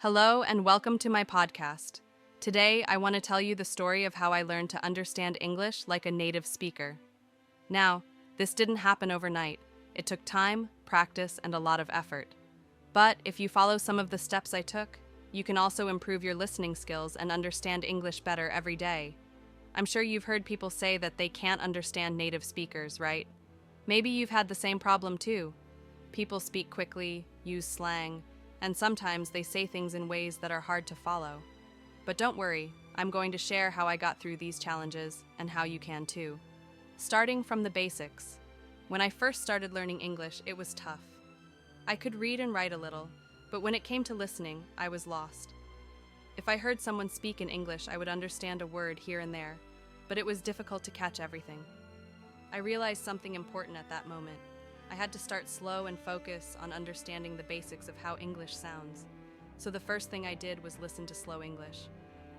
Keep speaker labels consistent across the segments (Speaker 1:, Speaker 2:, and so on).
Speaker 1: Hello and welcome to my podcast. Today, I want to tell you the story of how I learned to understand English like a native speaker. Now, this didn't happen overnight. It took time, practice, and a lot of effort. But if you follow some of the steps I took, you can also improve your listening skills and understand English better every day. I'm sure you've heard people say that they can't understand native speakers, right? Maybe you've had the same problem too. People speak quickly, use slang, and sometimes they say things in ways that are hard to follow. But don't worry, I'm going to share how I got through these challenges and how you can too. Starting from the basics. When I first started learning English, it was tough. I could read and write a little, but when it came to listening, I was lost. If I heard someone speak in English, I would understand a word here and there, but it was difficult to catch everything. I realized something important at that moment. I had to start slow and focus on understanding the basics of how English sounds. So the first thing I did was listen to slow English.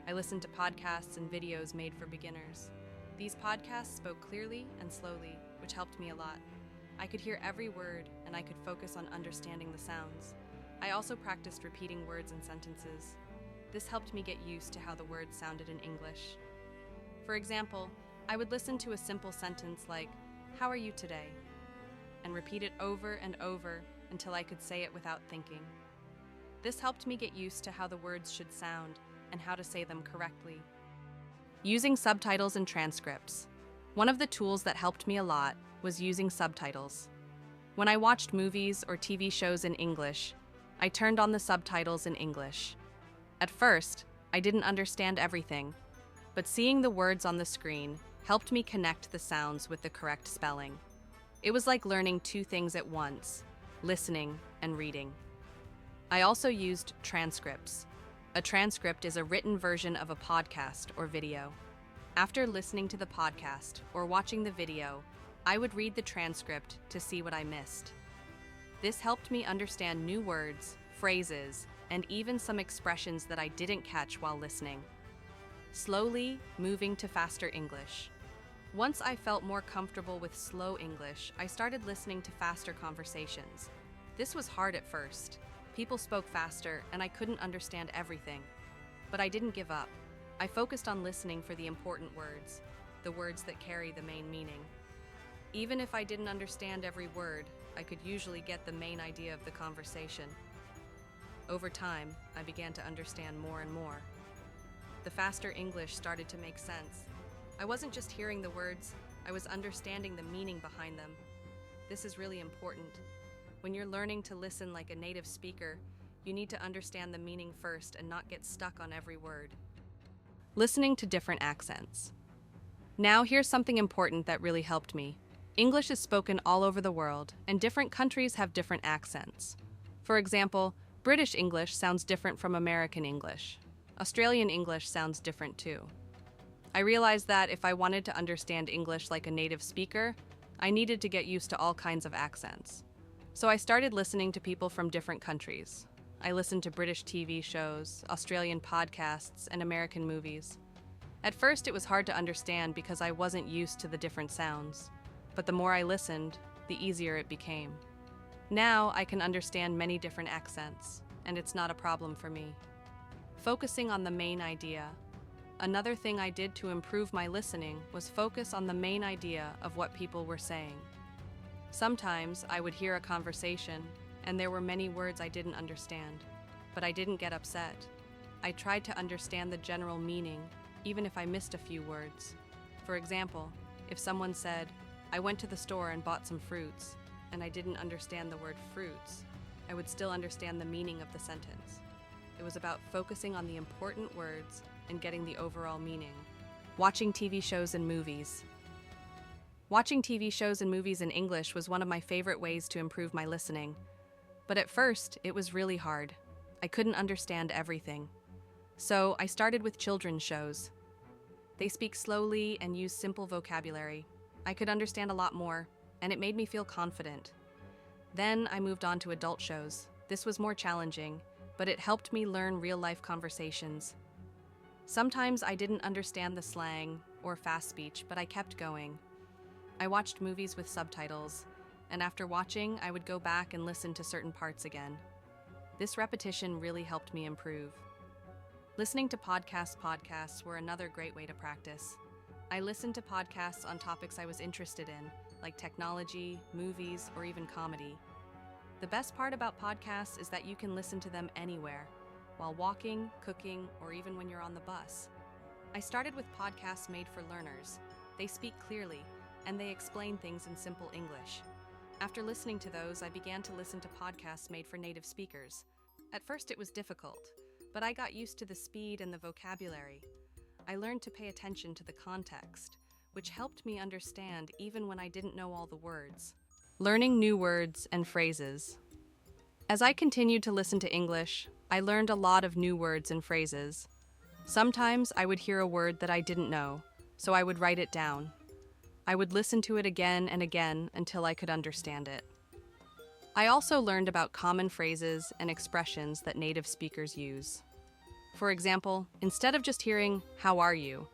Speaker 1: I listened to podcasts and videos made for beginners. These podcasts spoke clearly and slowly, which helped me a lot. I could hear every word, and I could focus on understanding the sounds. I also practiced repeating words and sentences. This helped me get used to how the words sounded in English. For example, I would listen to a simple sentence like, "How are you today?" and repeat it over and over until I could say it without thinking. This helped me get used to how the words should sound and how to say them correctly. Using subtitles and transcripts. One of the tools that helped me a lot was using subtitles. When I watched movies or TV shows in English, I turned on the subtitles in English. At first, I didn't understand everything, but seeing the words on the screen helped me connect the sounds with the correct spelling. It was like learning two things at once, listening and reading. I also used transcripts. A transcript is a written version of a podcast or video. After listening to the podcast or watching the video, I would read the transcript to see what I missed. This helped me understand new words, phrases, and even some expressions that I didn't catch while listening. Slowly moving to faster English. Once I felt more comfortable with slow English, I started listening to faster conversations. This was hard at first. People spoke faster, and I couldn't understand everything. But I didn't give up. I focused on listening for the important words, the words that carry the main meaning. Even if I didn't understand every word, I could usually get the main idea of the conversation. Over time, I began to understand more and more. The faster English started to make sense. I wasn't just hearing the words, I was understanding the meaning behind them. This is really important. When you're learning to listen like a native speaker, you need to understand the meaning first and not get stuck on every word. Listening to different accents. Now here's something important that really helped me. English is spoken all over the world, and different countries have different accents. For example, British English sounds different from American English. Australian English sounds different too. I realized that if I wanted to understand English like a native speaker, I needed to get used to all kinds of accents. So I started listening to people from different countries. I listened to British TV shows, Australian podcasts, and American movies. At first, it was hard to understand because I wasn't used to the different sounds. But the more I listened, the easier it became. Now I can understand many different accents, and it's not a problem for me. Focusing on the main idea. Another thing I did to improve my listening was focus on the main idea of what people were saying. Sometimes I would hear a conversation, and there were many words I didn't understand, but I didn't get upset. I tried to understand the general meaning, even if I missed a few words. For example, if someone said, "I went to the store and bought some fruits," and I didn't understand the word fruits, I would still understand the meaning of the sentence. It was about focusing on the important words and getting the overall meaning. Watching TV shows and movies. Watching TV shows and movies in English was one of my favorite ways to improve my listening. But at first, it was really hard. I couldn't understand everything. So I started with children's shows. They speak slowly and use simple vocabulary. I could understand a lot more, and it made me feel confident. Then I moved on to adult shows. This was more challenging, but it helped me learn real-life conversations. Sometimes I didn't understand the slang or fast speech, but I kept going. I watched movies with subtitles, and after watching, I would go back and listen to certain parts again. This repetition really helped me improve. Listening to podcasts were another great way to practice. I listened to podcasts on topics I was interested in, like technology, movies, or even comedy. The best part about podcasts is that you can listen to them anywhere, while walking, cooking, or even when you're on the bus. I started with podcasts made for learners. They speak clearly, and they explain things in simple English. After listening to those, I began to listen to podcasts made for native speakers. At first it was difficult, but I got used to the speed and the vocabulary. I learned to pay attention to the context, which helped me understand even when I didn't know all the words. Learning new words and phrases. As I continued to listen to English, I learned a lot of new words and phrases. Sometimes I would hear a word that I didn't know, so I would write it down. I would listen to it again and again until I could understand it. I also learned about common phrases and expressions that native speakers use. For example, instead of just hearing, "How are you?"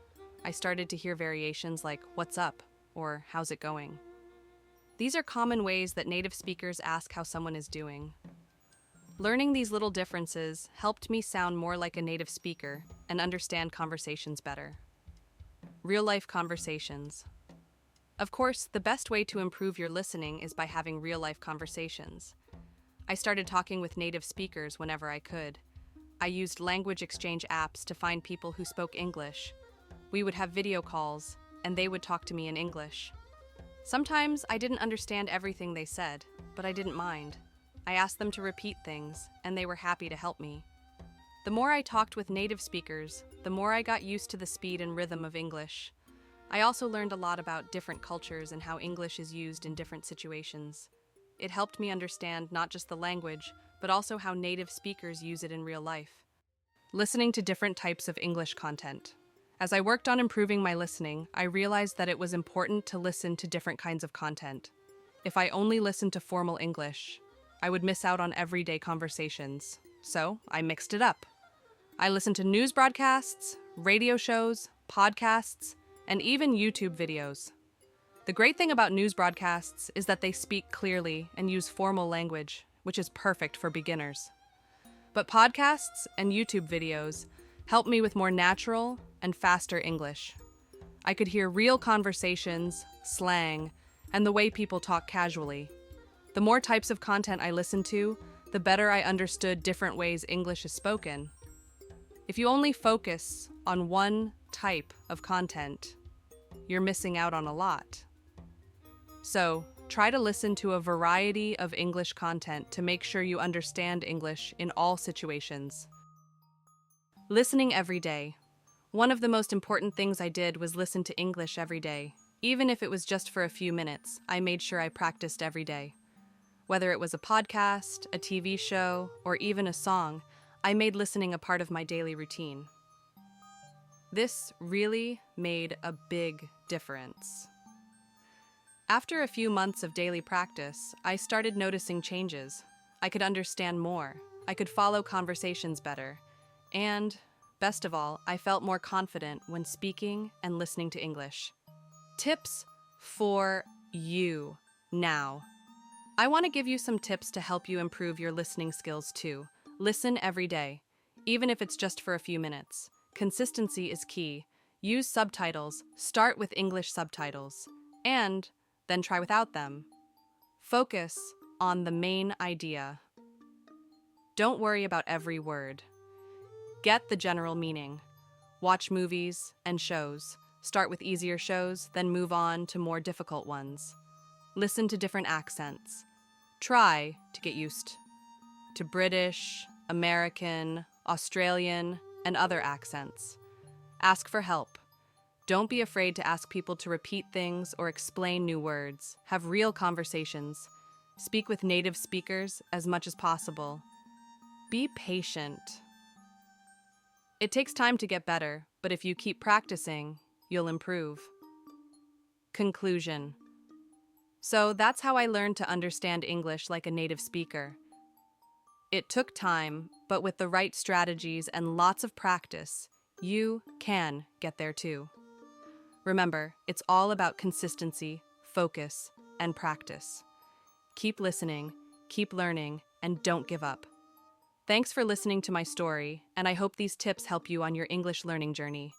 Speaker 1: I started to hear variations like, "What's up?" or "How's it going?" These are common ways that native speakers ask how someone is doing. Learning these little differences helped me sound more like a native speaker and understand conversations better. Real-life conversations. Of course, the best way to improve your listening is by having real-life conversations. I started talking with native speakers whenever I could. I used language exchange apps to find people who spoke English. We would have video calls, and they would talk to me in English. Sometimes I didn't understand everything they said, but I didn't mind. I asked them to repeat things, and they were happy to help me. The more I talked with native speakers, the more I got used to the speed and rhythm of English. I also learned a lot about different cultures and how English is used in different situations. It helped me understand not just the language, but also how native speakers use it in real life. Listening to different types of English content. As I worked on improving my listening, I realized that it was important to listen to different kinds of content. If I only listened to formal English, I would miss out on everyday conversations. So I mixed it up. I listened to news broadcasts, radio shows, podcasts, and even YouTube videos. The great thing about news broadcasts is that they speak clearly and use formal language, which is perfect for beginners. But podcasts and YouTube videos help me with more natural and faster English. I could hear real conversations, slang, and the way people talk casually. The more types of content I listened to, the better I understood different ways English is spoken. If you only focus on one type of content, you're missing out on a lot. So, try to listen to a variety of English content to make sure you understand English in all situations. Listening every day. One of the most important things I did was listen to English every day. Even if it was just for a few minutes, I made sure I practiced every day. Whether it was a podcast, a TV show, or even a song, I made listening a part of my daily routine. This really made a big difference. After a few months of daily practice, I started noticing changes. I could understand more. I could follow conversations better. And, best of all, I felt more confident when speaking and listening to English. Tips for you now. I want to give you some tips to help you improve your listening skills too. Listen every day, even if it's just for a few minutes. Consistency is key. Use subtitles. Start with English subtitles. And then try without them. Focus on the main idea. Don't worry about every word. Get the general meaning. Watch movies and shows. Start with easier shows, then move on to more difficult ones. Listen to different accents. Try to get used to British, American, Australian, and other accents. Ask for help. Don't be afraid to ask people to repeat things or explain new words. Have real conversations. Speak with native speakers as much as possible. Be patient. It takes time to get better, but if you keep practicing, you'll improve. Conclusion. So that's how I learned to understand English like a native speaker. It took time, but with the right strategies and lots of practice, you can get there too. Remember, it's all about consistency, focus, and practice. Keep listening, keep learning, and don't give up. Thanks for listening to my story, and I hope these tips help you on your English learning journey.